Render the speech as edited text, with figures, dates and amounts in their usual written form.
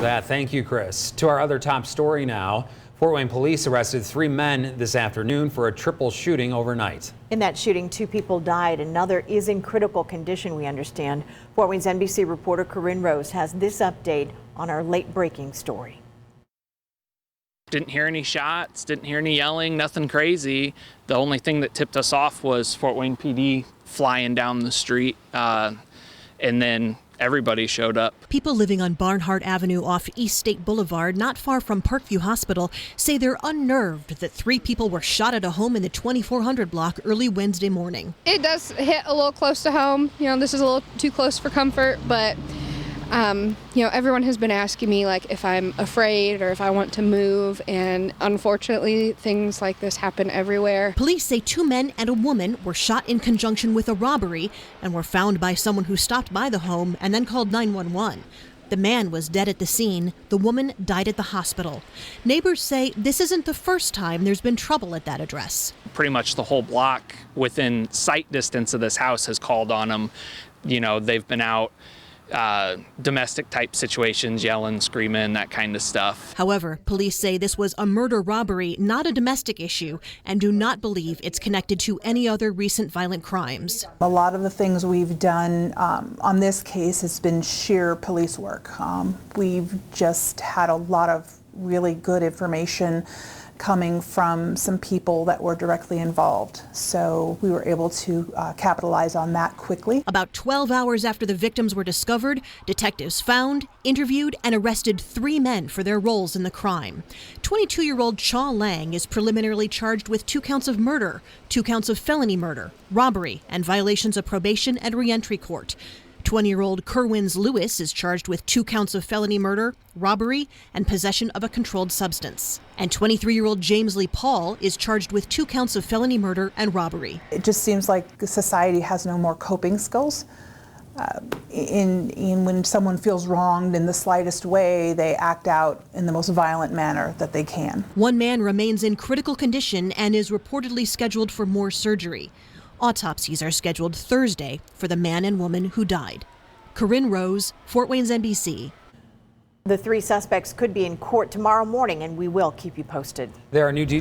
Thank you, Chris. To our other top story now. Fort Wayne police arrested 3 men this afternoon for a triple shooting overnight. In that shooting, 2 people died. Another is in critical condition, we understand. Fort Wayne's NBC reporter Corinne Rose has this update on our late breaking story. Didn't hear any shots, didn't hear any yelling, nothing crazy. The only thing that tipped us off was Fort Wayne PD flying down the street, and then everybody showed up. People living on Barnhart Avenue off East State Boulevard, not far from Parkview Hospital, say they're unnerved that 3 people were shot at a home in the 2400 block early Wednesday morning. It does hit a little close to home. You know, this is a little too close for comfort, but you know, everyone has been asking me like if I'm afraid or if I want to move, and unfortunately things like this happen everywhere. Police say 2 men and a woman were shot in conjunction with a robbery and were found by someone who stopped by the home and then called 911. The man was dead at the scene. The woman died at the hospital. Neighbors say this isn't the first time there's been trouble at that address. Pretty much the whole block within sight distance of this house has called on them. You know, they've been out domestic type situations, yelling, screaming, that kind of stuff. However, police say this was a murder robbery, not a domestic issue, and do not believe it's connected to any other recent violent crimes. A lot of the things we've done on this case has been sheer police work. We've just had a lot of really good information coming from some people that were directly involved. So we were able to capitalize on that quickly. About 12 hours after the victims were discovered, detectives found, interviewed, and arrested 3 men for their roles in the crime. 22-year-old Chaw Lang is preliminarily charged with 2 counts of murder, 2 counts of felony murder, robbery, and violations of probation and reentry court. 20-year-old Kerwins Lewis is charged with 2 counts of felony murder, robbery, and possession of a controlled substance. And 23-year-old James Lee Paul is charged with 2 counts of felony murder and robbery. It just seems like society has no more coping skills. When someone feels wronged in the slightest way, they act out in the most violent manner that they can. 1 man remains in critical condition and is reportedly scheduled for more surgery. Autopsies are scheduled Thursday for the man and woman who died. Corinne Rose, Fort Wayne's NBC. The 3 suspects could be in court tomorrow morning, and we will keep you posted. There are new details.